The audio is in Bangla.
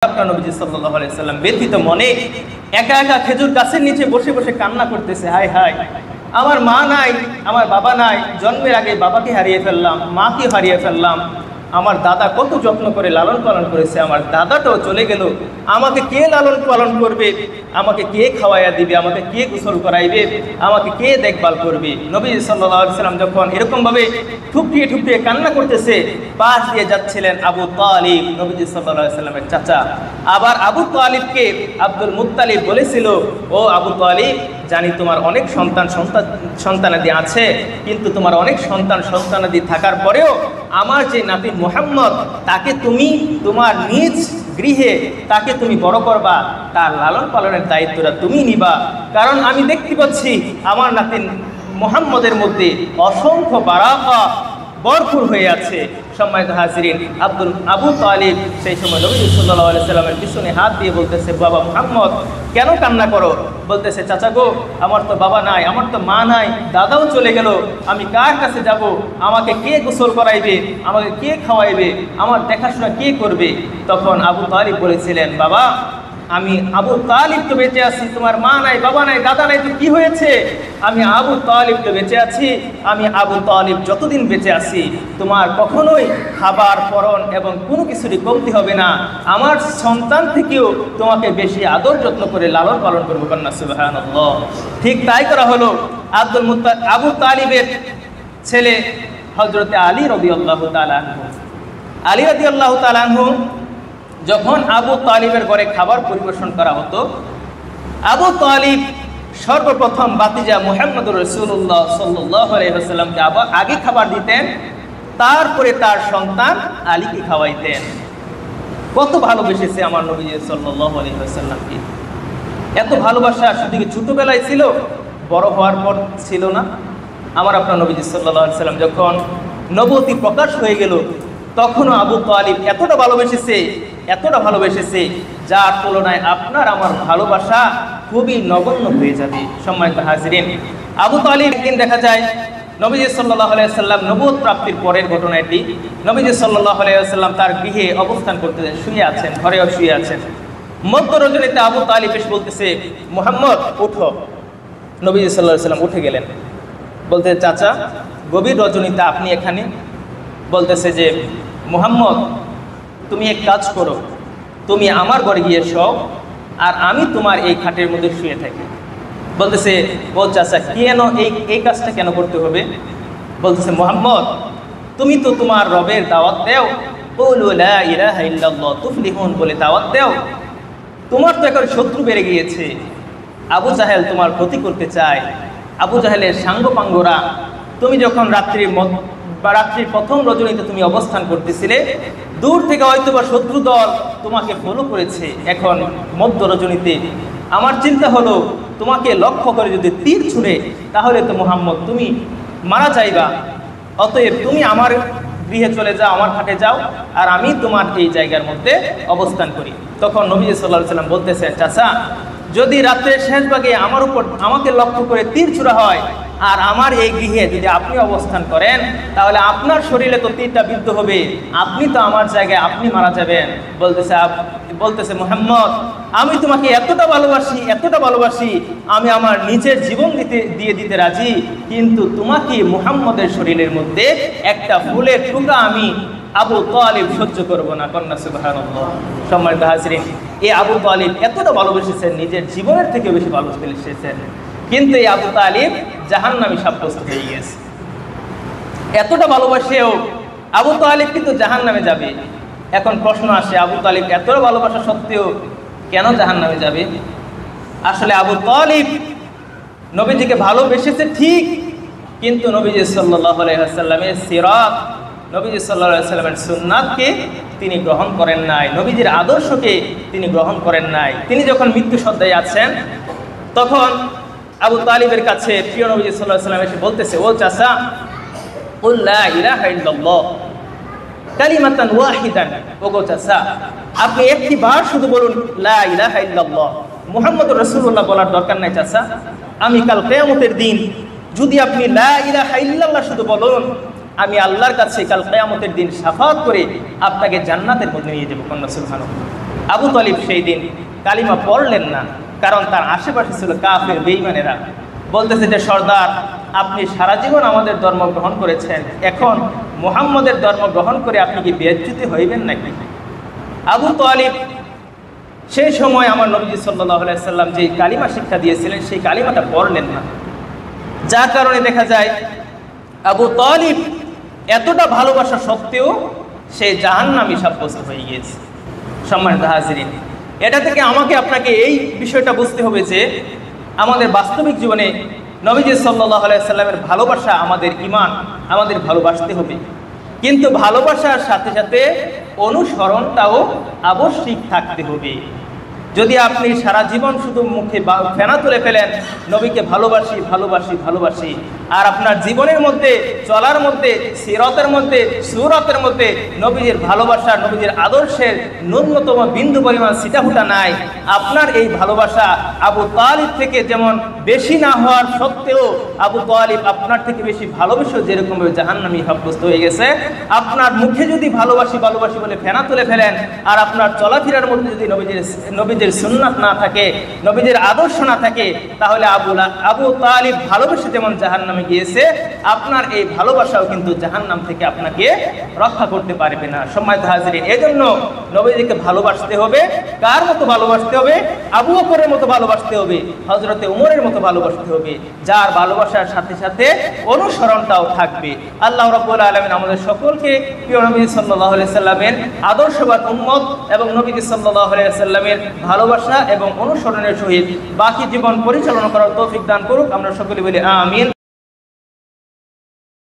আপনার নবীজি সাল্লাল্লাহু আলাইহি সাল্লাম ব্যথিত মনে একা একা খেজুর গাছের নিচে বসে বসে কান্না করতেছে, হায় হায়, আমার মা নাই, আমার বাবা নাই, জন্মের আগে বাবাকে হারিয়ে ফেললাম, মাকে হারিয়ে ফেললাম, আমার দাদা কত যত্ন করে লালন পালন করেছে, আমার দাদাটাও চলে গেল, আমাকে কে লালন পালন করবে, আমাকে কে খাওয়াইয়া দিবে, আমাকে কে গোসল করাইবে, আমাকে কে দেখভাল করবে। নবী সাল্লাল্লাহু আলাইহি সাল্লাম যখন এরকমভাবে ঠুকরিয়ে ঠুকরিয়ে কান্না করতেছে, পাশ দিয়ে যাচ্ছিলেন আবু তালিব, নবীজি সাল্লাল্লাহু আলাইহি সাল্লামের চাচা। আবার আবু তালিবকে আব্দুল মুত্তালিব বলেছিল, ও আবু তালিব, জানি তোমার অনেক সন্তানাদি আছে, কিন্তু তোমার অনেক সন্তানাদি থাকার পরেও আমার যে নাতি মুহাম্মদ, তাকে তুমি তোমার নিজ গৃহে তাকে তুমি বড় করবা, তার লালন পালনের দায়িত্বটা তুমি নিবা, কারণ আমি দেখতে পাচ্ছি আমার নাতি মুহাম্মদের মধ্যে অসংখ্য বারাকা ভরপুর হয়ে আছে। সম্মানিত হাজিরিন, আবু তালিব সেই সময় নবী সাল্লাল্লাহু আলাইহি সাল্লামের পিছনে হাত দিয়ে বলতেছে, বাবা মুহাম্মদ, কেন কান্না করো? বলতেছে, চাচা গো, আমার তো বাবা নাই, আমার তো মা নাই, দাদাও চলে গেল, আমি কার কাছে যাব? আমাকে কে গোসল করাইবে, আমাকে কে খাওয়াইবে, আমার দেখাশোনা কে করবে? তখন আবু তালিব বলেছিলেন, বাবা, আমি আবু তালিব তো বেঁচে আছি, তোমার মা নাই, বাবা নাই, দাদা নাই, তো কি হয়েছে? আমি আবু তালিব তো বেঁচে আছি, আমি আবু তালিব যতদিন বেঁচে আছি তোমার কখনোই খাবার পরন এবং কোনো কিছুরই কমতি হবে না, আমার সন্তান থেকেও তোমাকে বেশি আদর যত্ন করে লালন পালন করবো। কন্যা সুবহানাল্লাহ। ঠিক তাই করা হলো। আবু তালিবের ছেলে হযরতে আলী রাদিয়াল্লাহু তাআলা আনহু, আলী রাদিয়াল্লাহু তাআলা আনহু যখন আবু তালিবের ঘরে খাবার পরিবেশন করা হতো, আবু তালিব সর্বপ্রথম বাতিজা মুহাম্মদুর রাসূলুল্লাহ সাল্লাল্লাহু আলাইহি ওয়াসাল্লামকে আগে খাবার দিতেন, তারপরে তার সন্তান আলীকে খাওয়াইতেন। কত ভালোবেসেছে আমার নবী সাল্লাল্লাহু আলাইহি ওয়াসাল্লামকে। এত ভালোবাসা শুধু কি ছোটবেলায় ছিল, বড় হওয়ার পর ছিল না? আমার আপনার নবী সাল্লাল্লাহু আলাইহি ওয়াসাল্লাম যখন নবুয়তি প্রকাশ হয়ে গেল, তখনও আবু তালিব এতটা ভালোবেসেছে যার তুলনায় আপনার আমার ভালোবাসা খুবই নগণ্য হয়ে যাবে। সম্মানিত হাজিরিন, আবু তালিব একদিন দেখা যায় নবীজি সাল্লাল্লাহু আলাইহি ওয়াসাল্লাম নবুয়ত প্রাপ্তির পরের ঘটনা এটি। নবীজি সাল্লাল্লাহু আলাইহি ওয়াসাল্লাম তার গৃহে অবস্থান করতে শুয়ে আছেন, ঘরেও শুয়ে আছেন। মধ্য রজনীতে আবু তালিব এসে বলতেছে, মুহাম্মদ উঠো। নবীজি সাল্লাল্লাহু আলাইহি ওয়াসাল্লাম উঠে গেলেন, বলতে, চাচা, গভীর রজনীতে আপনি এখানে? বলতেছে যে, মুহাম্মদ, তুমি এক কাজ করো, তুমি আমার ঘরে গিয়ে শোও আর আমি তোমার এই খাটের মধ্যে শুয়ে থাকি। বলতেছে, ও চাচা, কেন এই কাজটা কেন করতে হবে? বলতেছে, মুহাম্মদ, তুমি তো তোমার রবের দাওয়াত দেও, কুলু লা ইলাহা ইল্লাল্লাহ তুফলিহুন বলে দাওয়াত দেও। তোমার তো এখন শত্রু বেড়ে গিয়েছে, আবু জাহেল তোমার ক্ষতি করতে চায়, আবু জাহেলের সাঙ্গপাঙ্গরা। তুমি যখন রাত্রির প্রথম রজনীতে তুমি অবস্থান করতেছিলে, দূর থেকে হয়তোবা শত্রু দল তোমাকে ফলো করেছে। এখন মধ্য রজনীতে আমার চিন্তা হলো, তোমাকে লক্ষ্য করে যদি তীর ছুঁড়ে, তাহলে তো মুহাম্মদ তুমি মারা যাইবা। অতএব তুমি আমার গৃহে চলে যাও, আমার খাটে যাও, আর আমি তোমার এই জায়গার মধ্যে অবস্থান করি। তখন নবী সাল্লাল্লাহু আলাইহি সাল্লাম বলতেছে, চাচা, যদি রাত্রের শেষ ভাগে আমাকে লক্ষ্য করে তীর ছুঁড়া হয় আর আমার এই গৃহে যদি আপনি অবস্থান করেন, তাহলে আপনার শরীরে তো তীরটা বিদ্ধ হবে, আপনি তো আমার জায়গায় আপনি মারা যাবেন। বলতেছে, মুহাম্মদ, আমি তোমাকে এতটা ভালোবাসি, আমি আমার নিজের জীবন দিয়ে দিতে রাজি, কিন্তু তোমাকে মুহাম্মদের শরীরের মধ্যে একটা ফুলের টুকরা আমি আবু তালিব সহ্য করব না। কন্যা সুবহানাল্লাহ। সম্মানিত হাজিরিন, এই আবু তালিব এতটা ভালোবেসেছেন, নিজের জীবনের থেকে বেশি ভালোবেসেছেন, কিন্তু এই আবু তালিব জাহান্নামী সাব্যস্ত হয়ে গেছে। এতটা ভালোবাসেও আবু তালিব কিন্তু জাহান্নামে যাবে। এখন প্রশ্ন আসে, আবু তালিব এতটা ভালোবাসা সত্ত্বেও কেন জাহান্নামে যাবে? আসলে আবু তালিব নবীজিকে ভালোবেসেছে ঠিক, কিন্তু নবীজি সাল্লাল্লাহু আলাইহি ওয়াসাল্লামের সিরাত, নবীজি সাল্লাল্লাহু আলাইহি ওয়াসাল্লামের সুন্নাতকে তিনি গ্রহণ করেন নাই, নবীজির আদর্শকে তিনি গ্রহণ করেন নাই। তিনি যখন মৃত্যু শয্যায় আছেন, তখন আবু তালিবের কাছে প্রিয় নবীজি সাল্লাল্লাহু আলাইহি ওয়াসাল্লাম এসে বলতেছে, ও চাচা, কুল লা ইলাহা ইল্লাল্লাহ কালিমাতান ওয়াহিদান। ও গো চাচা, আপনি একটি বার শুধু বলুন লা ইলাহা ইল্লাল্লাহ, মুহাম্মদুর রাসূলুল্লাহ বলার দরকার নাই চাচা। আমি কাল কিয়ামতের দিন যদি আপনি লা ইলাহা ইল্লাল্লাহ শুধু বলুন, আমি আল্লাহর কাছে কাল কিয়ামতের দিন শাফাআত করে আপনাকে জান্নাতের মধ্যে নিয়ে যাব। কন্যা সুবহানাল্লাহ। আবু তালিব সেই দিন কালিমা পড়লেন না, কারণ তার আশেপাশে ছিল কাফের বেঈমানেরা। বলতেছে যে সর্দার, আপনি সারা জীবন আমাদের ধর্ম গ্রহণ করেছেন, এখন মুহাম্মদের ধর্ম গ্রহণ করে আপনি কি বেজ্জতি হইবেন নাকি? আবু তালিব সেই সময় আমার নবী সাল্লাল্লাহু আলাইহি সাল্লাম যে কালিমা শিক্ষা দিয়েছিলেন সেই কালিমাটা পড়লেন না, যার কারণে দেখা যায় আবু তালিব এতটা ভালোবাসা সত্ত্বেও সে জাহান্নামী সাব্যস্ত হয়ে গিয়েছে। সম্মানিত হাজিরিন, এটা থেকে আমাকে আপনাকে এই বিষয়টা বুঝতে হবে যে আমাদের বাস্তবিক জীবনে নবীজি সাল্লাল্লাহু আলাইহি সাল্লামের ভালোবাসা আমাদের ঈমান, আমাদের ভালোবাসতে হবে, কিন্তু ভালোবাসার সাথে সাথে অনুসরণটাও আবশ্যিক থাকতে হবে। যদি আপনি সারা জীবন শুধু মুখে ফেনা তুলে ফেলেন নবীকে ভালোবাসি ভালোবাসি ভালোবাসি, আর আপনার জীবনের মধ্যে চলার মধ্যে সিরতের মধ্যে সুরতের মধ্যে নবীজির ভালোবাসা নবীজির আদর্শের ন্যূনতম বিন্দু পরিমাণ ছিটাফোঁটা নাই, আপনার এই ভালোবাসা আবু তালিব থেকে যেমন বেশি না হওয়ার সত্ত্বেও আবু তালিব আপনার থেকে বেশি ভালোবেসেও যেরকমভাবে জাহান্নামী সাব্যস্ত হয়ে গেছে, আপনার মুখে যদি ভালোবাসি ভালোবাসি বলে ফেনা তুলে ফেলেন আর আপনার চলাফেরার মধ্যে যদি নবীজির সুন্নাত না থাকে, নবীজির আদর্শ না থাকে, তাহলে আবু তালিব ভালোবেসে যেমন জাহান্নামে গিয়েছে, আপনার এই ভালোবাসাও কিন্তু জাহান্নাম থেকে আপনাকে রক্ষা করতে পারবে না। সম্মানিত হাজিরিন, এজন্য নবীজিকে ভালোবাসতে হবে। কার মতো ভালোবাসতে হবে? আবু বকরের মতো ভালোবাসতে হবে, হযরতে ওমরের মতো ভালোবাসতে হবে, যার ভালোবাসার সাথে সাথে অনুসরণটাও থাকবে। আল্লাহ রাব্বুল আলামিন আমাদের সকলকে প্রিয় নবী সাল্লাল্লাহু আলাইহি সাল্লামের আদর্শবান উম্মত এবং নবী সাল্লাল্লাহু আলাইহি সাল্লামের ভালোবাসা এবং অনুসরণের সহিত বাকি জীবন পরিচালনা করার তৌফিক দান করুক। আমরা সকলে বলি আমিন।